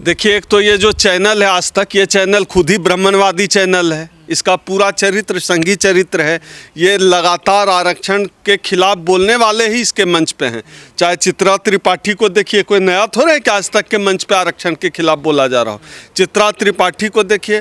देखिए, एक तो ये जो चैनल है आज तक, ये चैनल खुद ही ब्राह्मणवादी चैनल है। इसका पूरा चरित्र संघी चरित्र है। ये लगातार आरक्षण के खिलाफ बोलने वाले ही इसके मंच पे हैं। चाहे चित्रा त्रिपाठी को देखिए, कोई नया थोड़ा है कि आज तक के मंच पे आरक्षण के खिलाफ बोला जा रहा हो। चित्रा त्रिपाठी को देखिए,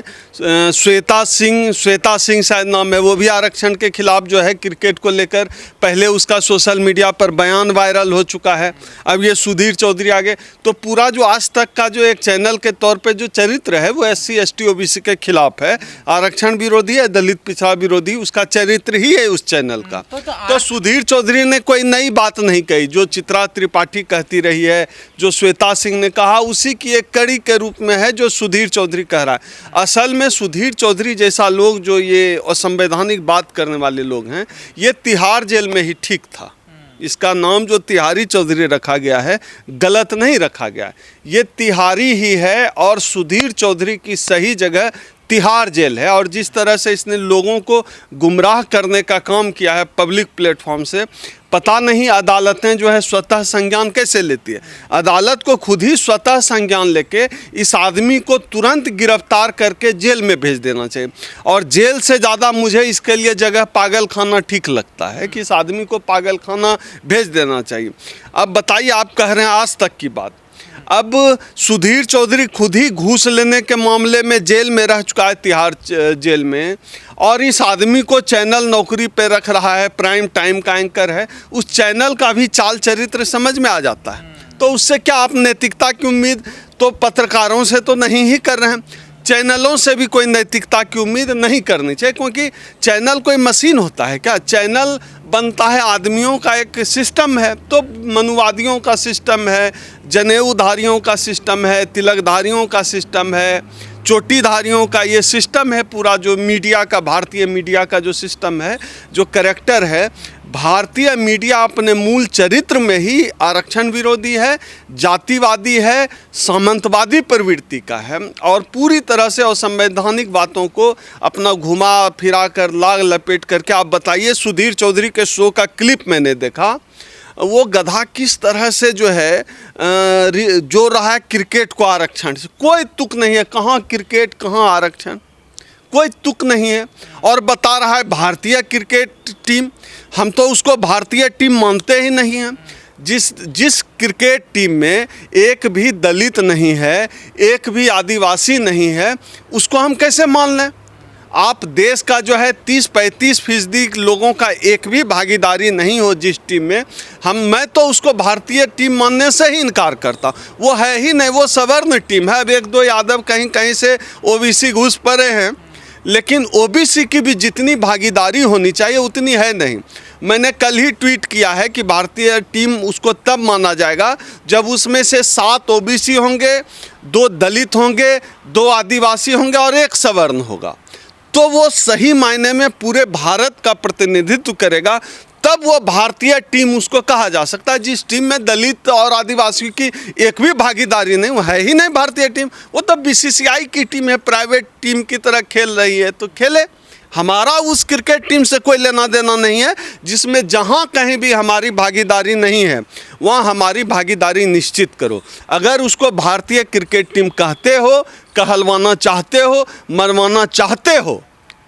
श्वेता सिंह शायद नाम है, वो भी आरक्षण के खिलाफ जो है क्रिकेट को लेकर पहले उसका सोशल मीडिया पर बयान वायरल हो चुका है। अब ये सुधीर चौधरी आगे, तो पूरा जो आज तक का जो एक चैनल के तौर पे जो चरित्र है वो SC ST OBC के खिलाफ है, आरक्षण विरोधी है, दलित पिछड़ा विरोधी, उसका चरित्र ही है उस चैनल का। तो सुधीर चौधरी ने कोई नई बात नहीं कही। जो चित्रा त्रिपाठी कहती रही है, जो श्वेता सिंह ने कहा, उसी की एक कड़ी के रूप में है जो सुधीर चौधरी कह रहा है। असल में सुधीर चौधरी जैसा लोग, जो ये असंवैधानिक बात करने वाले लोग हैं, ये तिहाड़ जेल में ही ठीक था। इसका नाम जो तिहारी चौधरी रखा गया है, गलत नहीं रखा गया है, ये तिहारी ही है। और सुधीर चौधरी की सही जगह तिहाड़ जेल है। और जिस तरह से इसने लोगों को गुमराह करने का काम किया है पब्लिक प्लेटफॉर्म से, पता नहीं अदालतें जो है स्वतः संज्ञान कैसे लेती है। अदालत को खुद ही स्वतः संज्ञान लेके इस आदमी को तुरंत गिरफ्तार करके जेल में भेज देना चाहिए। और जेल से ज़्यादा मुझे इसके लिए जगह पागल खाना ठीक लगता है कि इस आदमी को पागल खाना भेज देना चाहिए। अब बताइए, आप कह रहे हैं आज तक की बात, अब सुधीर चौधरी खुद ही घूस लेने के मामले में जेल में रह चुका है, तिहाड़ जेल में, और इस आदमी को चैनल नौकरी पे रख रहा है, प्राइम टाइम का एंकर है। उस चैनल का भी चाल चरित्र समझ में आ जाता है। तो उससे क्या आप नैतिकता की उम्मीद तो पत्रकारों से तो नहीं ही कर रहे हैं, चैनलों से भी कोई नैतिकता की उम्मीद नहीं करनी चाहिए। क्योंकि चैनल कोई मशीन होता है क्या? चैनल बनता है आदमियों का एक सिस्टम है। तो मनुवादियों का सिस्टम है, जनेऊधारियों का सिस्टम है, तिलकधारियों का सिस्टम है, चोटीधारियों का ये सिस्टम है पूरा। जो मीडिया का, भारतीय मीडिया का जो सिस्टम है, जो करैक्टर है, भारतीय मीडिया अपने मूल चरित्र में ही आरक्षण विरोधी है, जातिवादी है, सामंतवादी प्रवृत्ति का है, और पूरी तरह से असंवैधानिक बातों को अपना घुमा फिरा कर लाग लपेट करके। आप बताइए, सुधीर चौधरी के शो का क्लिप मैंने देखा, वो गधा किस तरह से जो है जो रहा है क्रिकेट को आरक्षण से। कोई तुक नहीं है, कहाँ क्रिकेट कहाँ आरक्षण, कोई तुक नहीं है। और बता रहा है भारतीय क्रिकेट टीम, हम तो उसको भारतीय टीम मानते ही नहीं हैं। जिस क्रिकेट टीम में एक भी दलित नहीं है, एक भी आदिवासी नहीं है, उसको हम कैसे मान लें? आप देश का जो है 30-35% लोगों का एक भी भागीदारी नहीं हो जिस टीम में, मैं तो उसको भारतीय टीम मानने से ही इनकार करता। वो है ही नहीं, वो सवर्ण टीम है। अब 1-2 यादव कहीं कहीं से OBC घुस पड़े हैं, लेकिन OBC की भी जितनी भागीदारी होनी चाहिए उतनी है नहीं। मैंने कल ही ट्वीट किया है कि भारतीय टीम उसको तब माना जाएगा जब उसमें से 7 OBC होंगे, 2 दलित होंगे, 2 आदिवासी होंगे और 1 सवर्ण होगा। तो वो सही मायने में पूरे भारत का प्रतिनिधित्व करेगा, तब वो भारतीय टीम उसको कहा जा सकता है। जिस टीम में दलित और आदिवासी की एक भी भागीदारी नहीं, वो है ही नहीं भारतीय टीम। वो तो BCCI की टीम है, प्राइवेट टीम की तरह खेल रही है, तो खेले। हमारा उस क्रिकेट टीम से कोई लेना देना नहीं है जिसमें जहाँ कहीं भी हमारी भागीदारी नहीं है, वहाँ हमारी भागीदारी निश्चित करो। अगर उसको भारतीय क्रिकेट टीम कहते हो, कहलवाना चाहते हो, मरवाना चाहते हो,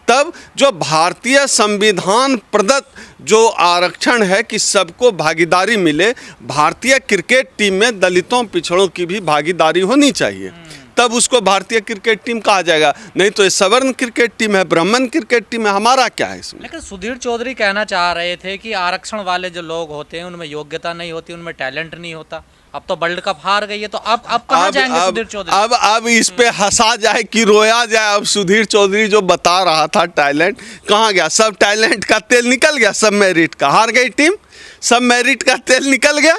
तब जो भारतीय संविधान प्रदत्त जो आरक्षण है कि सबको भागीदारी मिले, भारतीय क्रिकेट टीम में दलितों पिछड़ों की भी भागीदारी होनी चाहिए, तब उसको भारतीय क्रिकेट टीम कहा जाएगा। नहीं तो ये सवर्ण क्रिकेट टीम है, ब्राह्मण क्रिकेट टीम है, हमारा क्या है इसमें? लेकिन सुधीर चौधरी कहना चाह रहे थे कि आरक्षण वाले जो लोग होते हैं उनमें योग्यता नहीं होती, उनमें टैलेंट नहीं होता। अब तो वर्ल्ड कप हार गई है, तो अब कहाँ जाएंगे सुधीर चौधरी? अब इस पे हंसा जाए कि रोया जाए। अब सुधीर चौधरी जो बता रहा था टैलेंट कहाँ गया? सब टैलेंट का तेल निकल गया, सब मेरिट का। हार गई टीम, सब मेरिट का तेल निकल गया।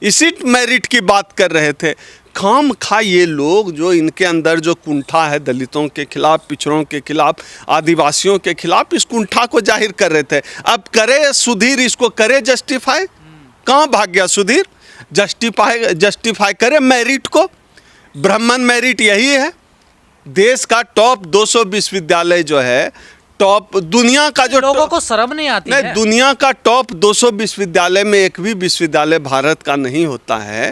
इसी मेरिट की बात कर रहे थे। खाम खा ये लोग, जो इनके अंदर जो कुंठा है दलितों के खिलाफ, पिछड़ों के खिलाफ, आदिवासियों के खिलाफ, इस कुंठा को जाहिर कर रहे थे। अब करे सुधीर, इसको करे जस्टिफाई। कहाँ भाग गया सुधीर? जस्टिफाई करे मेरिट को। ब्राह्मण मेरिट यही है। देश का टॉप 200 विश्वविद्यालय जो है, टॉप दुनिया का जो लोगों को शर्म नहीं आती है। दुनिया का टॉप 200 विश्वविद्यालय में एक भी विश्वविद्यालय भारत का नहीं होता है।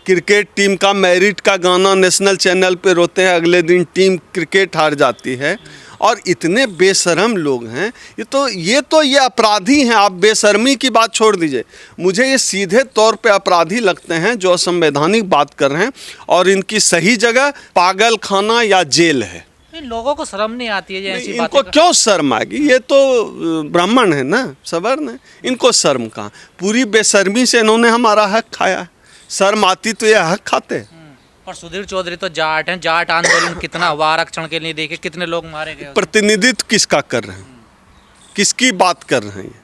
क्रिकेट टीम का मेरिट का गाना नेशनल चैनल पे रोते हैं, अगले दिन टीम क्रिकेट हार जाती है। और इतने बेशर्म लोग हैं, ये अपराधी हैं। आप बेशर्मी की बात छोड़ दीजिए, मुझे ये सीधे तौर पे अपराधी लगते हैं जो असंवैधानिक बात कर रहे हैं, और इनकी सही जगह पागल खाना या जेल है। इन लोगों को शर्म नहीं आती है ये ऐसी इनको क्यों शर्म आएगी? ये तो ब्राह्मण है ना, सवर्ण है, इनको शर्म कहाँ? पूरी बेशर्मी से इन्होंने हमारा हक खाया। शर्म आती तो ये हक खाते। पर सुधीर चौधरी तो जाट हैं, जाट आंदोलन कितना हुआ आरक्षण के लिए, देखे कितने लोग मारे गए। प्रतिनिधित्व किसका कर रहे हैं? किसकी बात कर रहे हैं?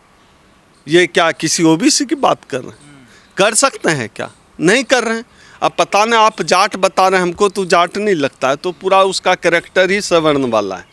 ये क्या किसी ओबीसी की बात कर रहे हैं? कर सकते हैं क्या? नहीं कर रहे हैं। अब पता नहीं, आप जाट बता रहे हैं हमको, तो जाट नहीं लगता है, तो पूरा उसका कैरेक्टर ही सवर्ण वाला है।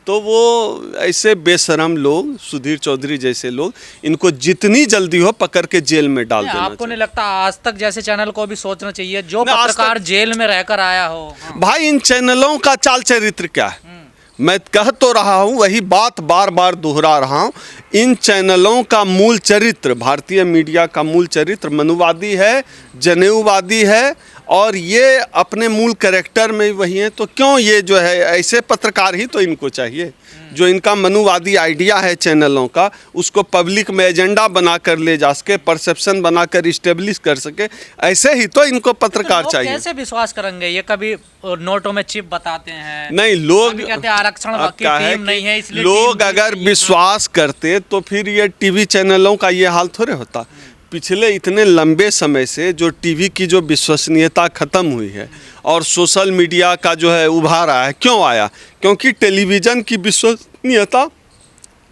तो वो ऐसे बेशरम लोग, सुधीर चौधरी जैसे लोग, इनको जितनी जल्दी हो पकड़ के जेल में डाल देना। आपको नहीं लगता आज तक जैसे चैनल को भी सोचना चाहिए, जो पत्रकार जेल में रहकर आया हो? भाई इन चैनलों का चाल चरित्र क्या है? मैं कह तो रहा हूँ, वही बात बार बार दोहरा रहा हूँ। इन चैनलों का मूल चरित्र, भारतीय मीडिया का मूल चरित्र मनुवादी है, जनेऊवादी है, और ये अपने मूल कैरेक्टर में वही हैं। तो क्यों ये जो है, ऐसे पत्रकार ही तो इनको चाहिए जो इनका मनुवादी आइडिया है चैनलों का, उसको पब्लिक में एजेंडा बनाकर ले जा सके, परसेप्शन बनाकर इस्टेब्लिश कर सके। ऐसे ही तो इनको पत्रकार तो चाहिए। कैसे विश्वास करेंगे? ये कभी नोटों में चिप बताते हैं, नहीं, लोग कहते हैं आरक्षण की टीम नहीं है, इसलिए लोग अगर विश्वास करते तो फिर ये टीवी चैनलों का ये हाल थोड़े होता। पिछले इतने लंबे समय से जो टीवी की जो विश्वसनीयता ख़त्म हुई है और सोशल मीडिया का जो है उभार आया, क्यों आया? क्योंकि टेलीविज़न की विश्वसनीयता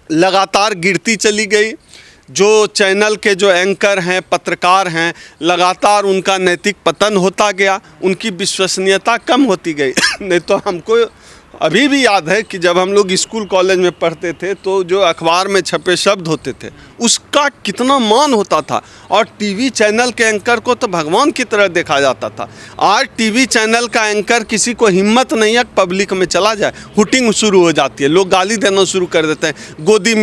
लगातार गिरती चली गई। जो चैनल के जो एंकर हैं, पत्रकार हैं, लगातार उनका नैतिक पतन होता गया, उनकी विश्वसनीयता कम होती गई। नहीं तो हमको अभी भी याद है कि जब हम लोग स्कूल कॉलेज में पढ़ते थे तो जो अखबार में छपे शब्द होते थे उसका कितना मान होता था, और टीवी चैनल के एंकर को तो भगवान की तरह देखा जाता था। आज टीवी चैनल का एंकर किसी को हिम्मत नहीं है पब्लिक में चला जाए, हुटिंग शुरू हो जाती है, लोग गाली देना शुरू कर देते हैं। गोदी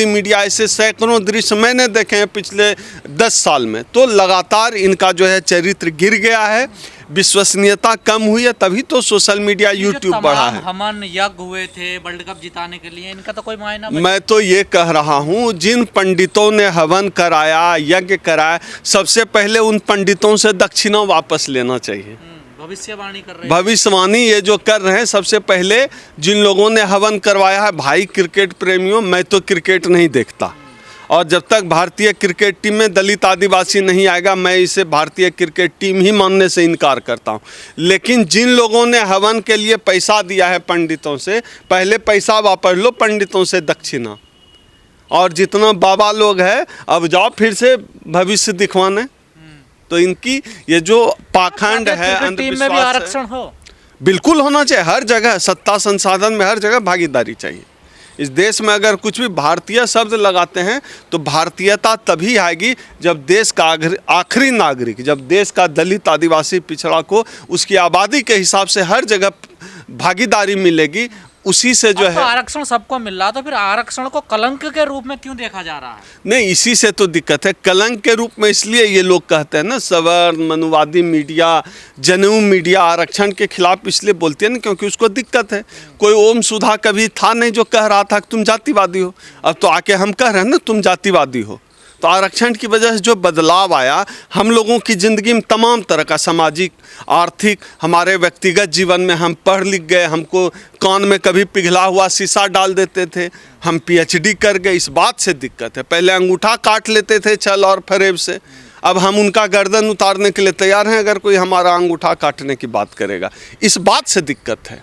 मीडिया, ऐसे सैकड़ों दृश्य मैंने देखे हैं पिछले 10 साल में। तो लगातार इनका जो है चरित्र गिर गया है, विश्वसनीयता कम हुई है, तभी तो सोशल मीडिया यूट्यूब बढ़ा है। हवन यज्ञ हुए थे वर्ल्ड कप जिताने के लिए, इनका तो कोई मायना? मैं तो ये कह रहा हूँ, जिन पंडितों ने हवन कराया, यज्ञ कराया, सबसे पहले उन पंडितों से दक्षिणा वापस लेना चाहिए। भविष्यवाणी कर रहे हैं, भविष्यवाणी ये जो कर रहे हैं, सबसे पहले जिन लोगों ने हवन करवाया है। भाई क्रिकेट प्रेमियों, मैं तो क्रिकेट नहीं देखता, और जब तक भारतीय क्रिकेट टीम में दलित आदिवासी नहीं आएगा, मैं इसे भारतीय क्रिकेट टीम ही मानने से इनकार करता हूं। लेकिन जिन लोगों ने हवन के लिए पैसा दिया है पंडितों से, पहले पैसा वापस लो पंडितों से दक्षिणा। और जितना बाबा लोग हैं, अब जाओ फिर से भविष्य दिखवाने। तो इनकी ये जो पाखंड है, अंधविश्वास है, आरक्षण हो, बिल्कुल होना चाहिए। हर जगह सत्ता संसाधन में हर जगह भागीदारी चाहिए। इस देश में अगर कुछ भी भारतीय शब्द लगाते हैं तो भारतीयता तभी आएगी जब देश का आखिरी नागरिक, जब देश का दलित आदिवासी पिछड़ा को उसकी आबादी के हिसाब से हर जगह भागीदारी मिलेगी। उसी से जो है आरक्षण सबको मिल रहा, तो फिर आरक्षण को कलंक के रूप में क्यों देखा जा रहा है? नहीं, इसी से तो दिक्कत है। कलंक के रूप में इसलिए ये लोग कहते हैं ना, सवर्ण मनुवादी मीडिया, जनेऊ मीडिया आरक्षण के खिलाफ इसलिए बोलते हैं ना, क्योंकि उसको दिक्कत है। कोई ओम सुधा कभी था नहीं जो कह रहा था कि तुम जातिवादी हो, अब तो आके हम कह रहे हैं ना तुम जातिवादी हो। तो आरक्षण की वजह से जो बदलाव आया, हम लोगों की ज़िंदगी में तमाम तरह का सामाजिक, आर्थिक, हमारे व्यक्तिगत जीवन में हम पढ़ लिख गए, हमको कान में कभी पिघला हुआ शीशा डाल देते थे, हम PhD कर गए। इस बात से दिक्कत है। पहले अंगूठा काट लेते थे छल और फरेब से, अब हम उनका गर्दन उतारने के लिए तैयार हैं अगर कोई हमारा अंगूठा काटने की बात करेगा। इस बात से दिक्कत है।